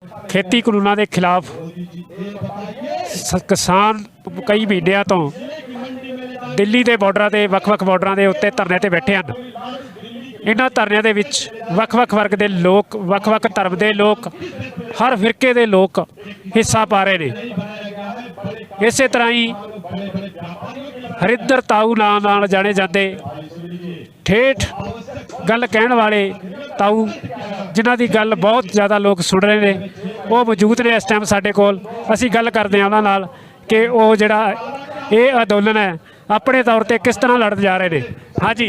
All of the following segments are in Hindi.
खेती कानूनों के खिलाफ किसान कई महीनों तो दिल्ली के बॉर्डर से ਵੱਖ-ਵੱਖ बॉर्डर के उत्ते धरने ते बैठे हैं। इन्हां धरनिਆਂ ਦੇ ਵਿੱਚ ਵੱਖ-ਵੱਖ वर्ग के लोग, ਵੱਖ-ਵੱਖ धर्म के लोग, हर फिरके के लोग हिस्सा पा रहे हैं। इस तरह ही हरिंदर ताऊ नाम नाल जाने जाते ठेठ गल कहण वाले ताऊ, जिन्हां दी गल बहुत ज़्यादा लोग सुन रहे हैं, वो मौजूद ने इस टाइम साडे कोल। असीं गल करते हैं उन्हां नाल कि वो जिहड़ा ये अंदोलन है अपने तौर पर किस तरह लड़ जा रहे हैं। हाँ जी,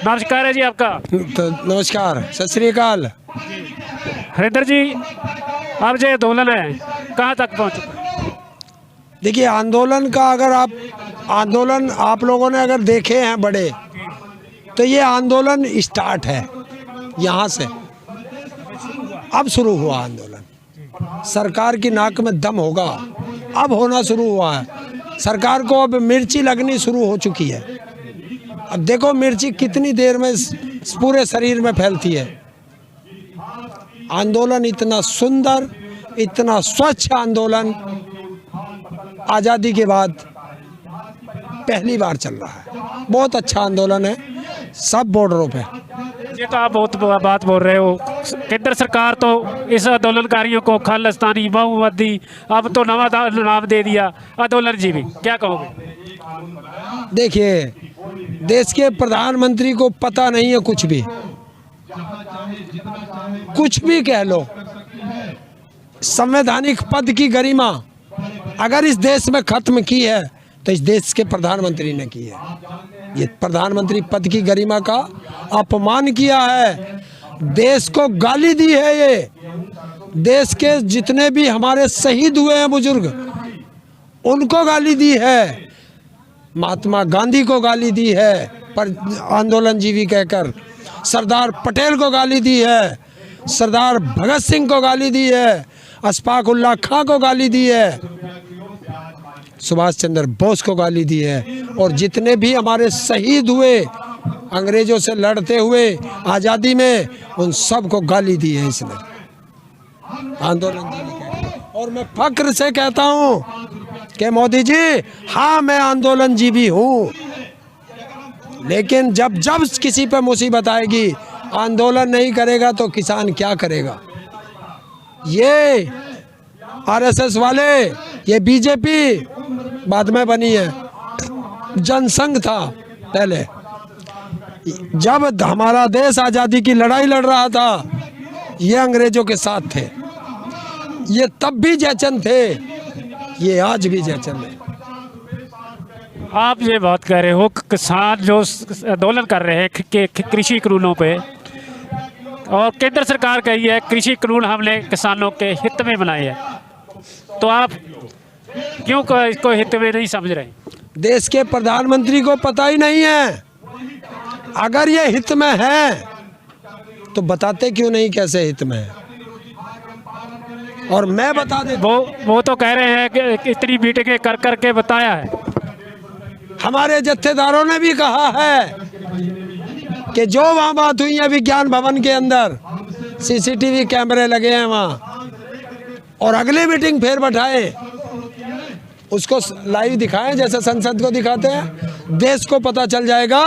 नमस्कार है जी आपका। तो नमस्कार, सत श्री अकाल। हरिंदर जी, अब जो आंदोलन है कहाँ तक पहुँच चुका है? देखिए, आंदोलन का अगर आंदोलन आप लोगों ने अगर देखे हैं बड़े, तो ये आंदोलन स्टार्ट है यहाँ से। अब शुरू हुआ आंदोलन। सरकार की नाक में दम होगा, अब होना शुरू हुआ है। सरकार को अब मिर्ची लगनी शुरू हो चुकी है। अब देखो मिर्ची कितनी देर में पूरे शरीर में फैलती है। आंदोलन इतना सुंदर, इतना स्वच्छ आंदोलन आज़ादी के बाद पहली बार चल रहा है। बहुत अच्छा आंदोलन है सब बॉर्डरों पे। ये तो आप बहुत बात बोल रहे हो। केंद्र सरकार तो इस आंदोलनकारियों को खालिस्तानी, बहुमती, अब तो नवा नाम दे दिया आंदोलन जी भी, क्या कहोगे? देखिए, देश के प्रधानमंत्री को पता नहीं है कुछ भी कह लो। संवैधानिक पद की गरिमा अगर इस देश में खत्म की है तो इस देश के प्रधानमंत्री ने की है। ये प्रधानमंत्री पद की गरिमा का अपमान किया है, देश को गाली दी है। ये देश के जितने भी हमारे शहीद हुए हैं बुजुर्ग, उनको गाली दी है। महात्मा गांधी को गाली दी है पर आंदोलन जीवी कहकर, सरदार पटेल को गाली दी है, सरदार भगत सिंह को गाली दी है, अशफाक उल्लाह खां को गाली दी है, सुभाष चंद्र बोस को गाली दी है। और जितने भी हमारे शहीद हुए अंग्रेजों से लड़ते हुए आज़ादी में, उन सब को गाली दी है इसने, आंदोलन जीवी कहकर। और मैं फक्र से कहता हूँ कि मोदी जी, हाँ मैं आंदोलन जीवी हूँ, लेकिन जब किसी पे मुसीबत आएगी, आंदोलन नहीं करेगा तो किसान क्या करेगा? ये आरएसएस वाले, ये बीजेपी बाद में बनी है, जनसंघ था पहले। जब हमारा देश आज़ादी की लड़ाई लड़ रहा था, ये अंग्रेजों के साथ थे। ये तब भी जयचंद थे, ये आज भी जयचंद है। आप ये बात कह रहे हो किसान जो आंदोलन कर रहे हैं कृषि कानूनों पे, और केंद्र सरकार कही है कृषि कानून हमने किसानों के हित में बनाए हैं, तो आप क्यों इसको हित में नहीं समझ रहे? देश के प्रधानमंत्री को पता ही नहीं है। अगर ये हित में है तो बताते क्यों नहीं कैसे हित में है? और मैं बता दे, वो तो कह रहे हैं कि इतनी मीटिंगें कर करके बताया है। हमारे जत्थेदारों ने भी कहा है कि जो वहाँ बात हुई है विज्ञान भवन के अंदर, सीसीटीवी कैमरे लगे हैं वहाँ, और अगली मीटिंग फिर बैठाएं, उसको लाइव दिखाएं जैसे संसद को दिखाते हैं। देश को पता चल जाएगा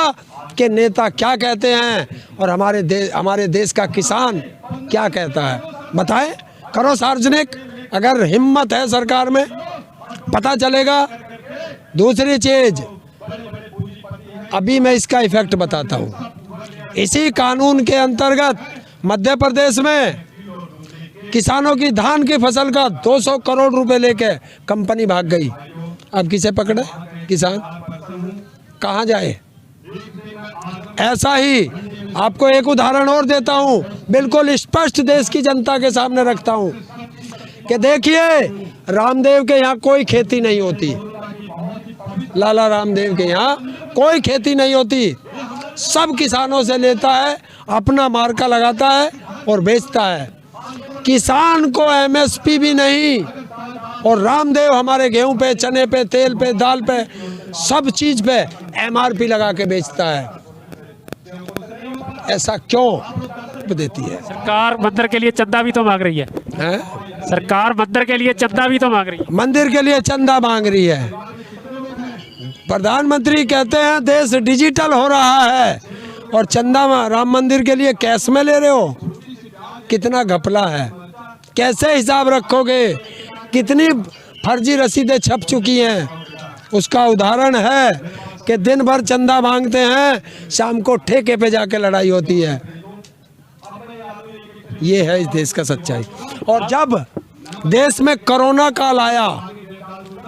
कि नेता क्या कहते हैं और हमारे देश का किसान क्या कहता है। बताएं, करो सार्वजनिक, अगर हिम्मत है सरकार में, पता चलेगा। दूसरी चीज, अभी मैं इसका इफेक्ट बताता हूँ। इसी कानून के अंतर्गत मध्य प्रदेश में किसानों की धान की फसल का 200 करोड़ रुपए लेके कंपनी भाग गई। अब किसे पकड़े किसान, कहाँ जाए? ऐसा ही आपको एक उदाहरण और देता हूँ, बिल्कुल स्पष्ट देश की जनता के सामने रखता हूँ कि देखिए, रामदेव के यहाँ कोई खेती नहीं होती, लाला रामदेव के यहाँ कोई खेती नहीं होती। सब किसानों से लेता है, अपना मार्का लगाता है और बेचता है। किसान को एमएसपी भी नहीं, और रामदेव हमारे गेहूं पे, चने पे, तेल पे, दाल पे, सब चीज पे एमआरपी लगा के बेचता है। ऐसा क्यों? महत्व देती है। सरकार मंदिर के लिए चंदा भी तो मांग रही है। हैं? सरकार मंदिर के लिए चंदा भी तो मांग रही है। मंदिर के लिए चंदा मांग रही है। प्रधानमंत्री कहते हैं देश डिजिटल हो रहा है और चंदा राम मंदिर के लिए कैश में ले रहे हो। कितना घपला है, कैसे हिसाब रखोगे? कितनी फर्जी रसीदें छप चुकी हैं। उसका उदाहरण है कि दिन भर चंदा मांगते हैं, शाम को ठेके पे जाके लड़ाई होती है। ये है इस देश का सच्चाई। और जब देश में कोरोना काल आया,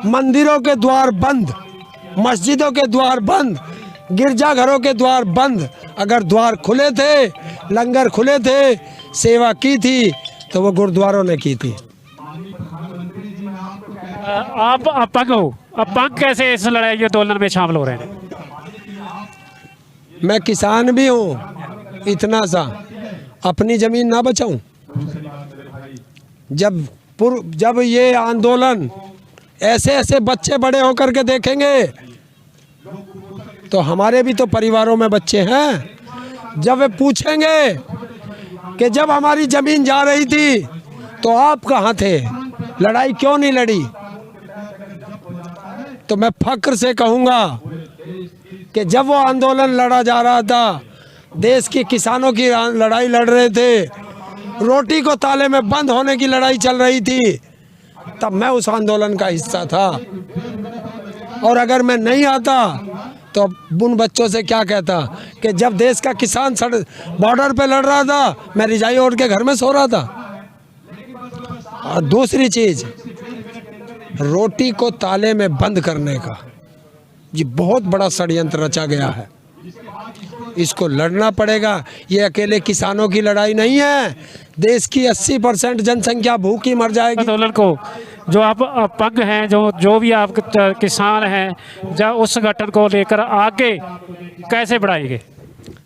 मंदिरों के द्वार बंद, मस्जिदों के द्वार बंद, गिरजाघरों के द्वार बंद, अगर द्वार खुले थे, लंगर खुले थे, सेवा की थी तो वो गुरुद्वारों ने की थी। आप अपंग हो, अपंग कैसे इस लड़ाई आंदोलन में शामिल हो रहे हैं? मैं किसान भी हूँ, इतना सा अपनी जमीन ना बचाऊं? जब ये आंदोलन ऐसे ऐसे बच्चे बड़े होकर के देखेंगे तो हमारे भी तो परिवारों में बच्चे हैं। जब वे पूछेंगे कि जब हमारी जमीन जा रही थी तो आप कहाँ थे, लड़ाई क्यों नहीं लड़ी, तो मैं फक्र से कहूँगा कि जब वो आंदोलन लड़ा जा रहा था, देश के किसानों की लड़ाई लड़ रहे थे, रोटी को ताले में बंद होने की लड़ाई चल रही थी, तब मैं उस आंदोलन का हिस्सा था। और अगर मैं नहीं आता तो उन बच्चों से क्या कहता कि जब देश का किसान बॉर्डर पे लड़ रहा था, मैं रजाई ओढ़ के घर में सो रहा था। और दूसरी चीज, रोटी को ताले में बंद करने का ये बहुत बड़ा षड्यंत्र रचा गया है। इसको लड़ना पड़ेगा। ये अकेले किसानों की लड़ाई नहीं है, देश की 80% जनसंख्या भूखी मर जाएगी। आंदोलन को जो आप अपंग हैं, जो भी आप किसान हैं, जब उस संगठन को लेकर आगे कैसे बढ़ाएंगे?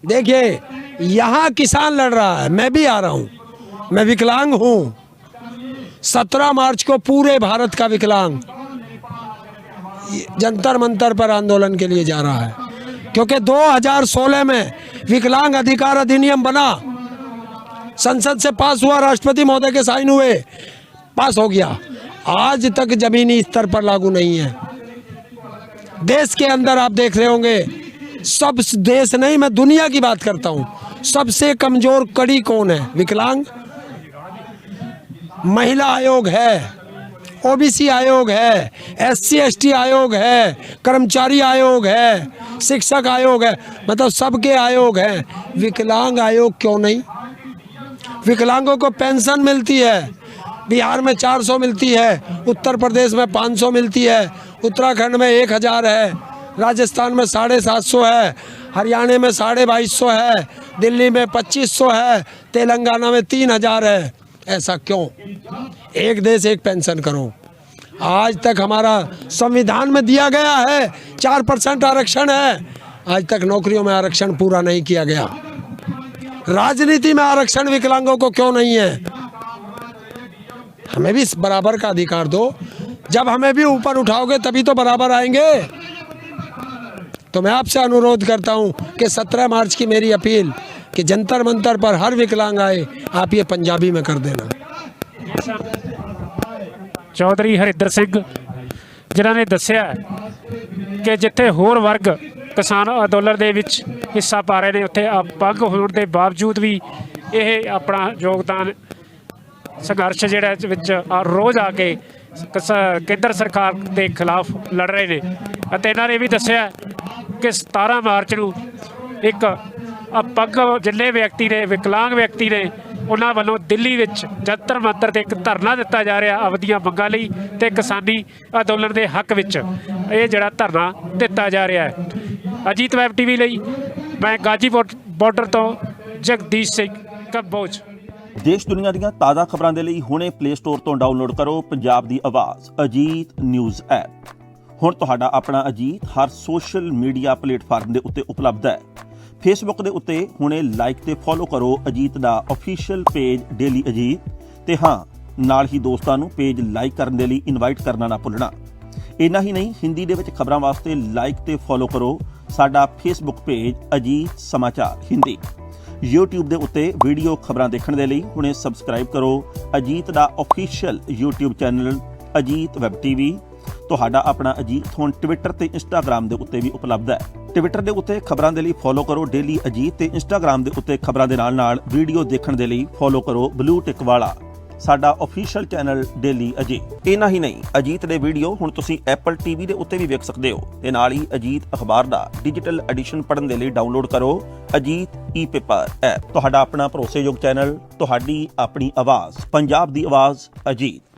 देखिए, यहाँ किसान लड़ रहा है, मैं भी आ रहा हूँ, मैं विकलांग हूँ। 17 मार्च को पूरे भारत का विकलांग जंतर मंतर पर आंदोलन के लिए जा रहा है, क्योंकि 2016 में विकलांग अधिकार अधिनियम बना, संसद से पास हुआ, राष्ट्रपति महोदय के साइन हुए, पास हो गया। आज तक जमीनी स्तर पर लागू नहीं है। देश के अंदर आप देख रहे होंगे, सब देश नहीं, मैं दुनिया की बात करता हूँ, सबसे कमजोर कड़ी कौन है? विकलांग। महिला आयोग है, ओबीसी आयोग है, SC ST आयोग है, कर्मचारी आयोग है, शिक्षक आयोग है, मतलब सबके आयोग हैं। विकलांग आयोग क्यों नहीं? विकलांगों को पेंशन मिलती है, बिहार में 400 मिलती है, उत्तर प्रदेश में 500 मिलती है, उत्तराखंड में 1000 है, राजस्थान में 750 है, हरियाणा में 2250 है, दिल्ली में 2500 है, तेलंगाना में 3000 है। ऐसा क्यों? एक देश एक पेंशन करो। आज तक हमारा संविधान में दिया गया है 4% आरक्षण है, आज तक नौकरियों में आरक्षण पूरा नहीं किया गया। राजनीति में आरक्षण विकलांगों को क्यों नहीं है? हमें भी बराबर का अधिकार दो। जब हमें भी ऊपर उठाओगे तभी तो बराबर आएंगे। तो मैं आपसे अनुरोध करता हूं कि 17 मार्च की मेरी अपील कि जंतर मंतर पर हर विकलांग आए, आप ये पंजाबी में कर देना। चौधरी हरिंदर सिंह जिन्हां ने दस्सिया कि जिथे होर वर्ग किसान अंदोलन ਦੇ ਵਿੱਚ ਹਿੱਸਾ ਪਾ ਰਹੇ ਨੇ, ਉੱਥੇ अपंग ਹੋਣ ਦੇ ਬਾਵਜੂਦ ਵੀ ਇਹ ਆਪਣਾ ਯੋਗਦਾਨ ਸੰਘਰਸ਼ ਜਿਹੜਾ ਵਿੱਚ ਰੋਜ਼ ਆ ਕੇ ਕੇਂਦਰ ਸਰਕਾਰ ਦੇ ਖਿਲਾਫ ਲੜ ਰਹੇ ਨੇ। ਅਤੇ ਇਹਨਾਂ ਨੇ ਵੀ ਦੱਸਿਆ ਕਿ 17 ਮਾਰਚ ਨੂੰ ਇੱਕ अपंग जिन्ने व्यक्ति ने, विकलांग व्यक्ति ने, उन्होंने वालों दिल्ली विच जंतर मंतर ते एक धरना दिता जा रहा आपदियां मंगां लई ते किसानी अंदोलन के हक विच ये जिहड़ा धरना दिता जा रहा है। अजीत वैब TV लई मैं गाजीपुर बॉर्डर तो जगदीश सिंह कंबोज। देश दुनिया ਦੀਆਂ ਤਾਜ਼ਾ ਖਬਰਾਂ ਦੇ ਲਈ ਹੁਣੇ ਪਲੇ ਸਟੋਰ ਤੋਂ ਡਾਊਨਲੋਡ ਕਰੋ ਪੰਜਾਬ ਦੀ ਆਵਾਜ਼ ਅਜੀਤ ਨਿਊਜ਼ ਐਪ। ਹੁਣ ਤੁਹਾਡਾ ਆਪਣਾ ਅਜੀਤ ਹਰ ਸੋਸ਼ਲ ਮੀਡੀਆ ਪਲੇਟਫਾਰਮ ਦੇ ਉੱਤੇ ਉਪਲਬਧ ਹੈ। फेसबुक ਦੇ ਉੱਤੇ ਹੁਣੇ ਲਾਈਕ ਤੇ ਫੋਲੋ ਕਰੋ ਅਜੀਤ ਦਾ ਅਫੀਸ਼ੀਅਲ ਪੇਜ ਡੇਲੀ ਅਜੀਤ ਤੇ ਹਾਂ ਨਾਲ ਹੀ ਦੋਸਤਾਂ ਨੂੰ ਪੇਜ ਲਾਈਕ ਕਰਨ ਦੇ ਲਈ ਇਨਵਾਈਟ ਕਰਨਾ ਨਾ ਭੁੱਲਣਾ। ਇੰਨਾ ਹੀ ਨਹੀਂ, ਹਿੰਦੀ ਦੇ ਵਿੱਚ ਖਬਰਾਂ ਵਾਸਤੇ ਲਾਈਕ ਤੇ ਫੋਲੋ ਕਰੋ ਸਾਡਾ ਫੇਸਬੁੱਕ ਪੇਜ ਅਜੀਤ ਸਮਾਚਾਰ ਹਿੰਦੀ। YouTube ਦੇ ਉੱਤੇ ਵੀਡੀਓ ਖਬਰਾਂ ਦੇਖਣ ਦੇ ਲਈ ਹੁਣੇ ਸਬਸਕ੍ਰਾਈਬ ਕਰੋ ਅਜੀਤ ਦਾ official YouTube channel Ajit web TV. ਤੁਹਾਡਾ ਆਪਣਾ ਅਜੀਤ ਹੁਣ ਟਵਿੱਟਰ ਤੇ ਇੰਸਟਾਗ੍ਰਾਮ ਦੇ ਉੱਤੇ ਵੀ ਉਪਲਬਧ ਹੈ। ਟਵਿੱਟਰ ਦੇ ਉੱਤੇ ਖਬਰਾਂ ਦੇ ਲਈ ਫੋਲੋ ਕਰੋ ਡੇਲੀ ਅਜੀਤ ਤੇ ਇੰਸਟਾਗ੍ਰਾਮ ਦੇ ਉੱਤੇ ਖਬਰਾਂ ਦੇ ਨਾਲ ਵੀਡੀਓ ਦੇਖਣ ਦੇ ਲਈ ਫੋਲੋ ਕਰੋ ਬਲੂ ਟਿਕ ਵਾਲਾ ਸਾਡਾ ਆਫੀਸ਼ੀਅਲ ਚੈਨਲ ਡੇਲੀ ਅਜੀਤ। ਇੰਨਾ ਹੀ ਨਹੀਂ, ਅਜੀਤ ਦੇ ਵੀਡੀਓ ਹੁਣ ਤੁਸੀਂ ਐਪਲ ਟੀਵੀ ਦੇ ਉੱਤੇ ਵੀ ਵੇਖ ਸਕਦੇ ਹੋ ਤੇ ਨਾਲ ਹੀ ਅਜੀਤ ਅਖਬਾਰ ਦਾ ਡਿਜੀਟਲ ਐਡੀਸ਼ਨ ਪੜ੍ਹਨ ਦੇ ਲਈ ਡਾਊਨਲੋਡ ਕਰੋ ਅਜੀਤ ਈ-ਪੇਪਰ ਐਪ। ਤੁਹਾਡਾ ਆਪਣਾ ਭਰੋਸੇਯੋਗ ਚੈਨਲ, ਤੁਹਾਡੀ ਆਪਣੀ ਆਵਾਜ਼, ਪੰਜਾਬ ਦੀ ਆਵਾਜ਼ ਅਜੀਤ।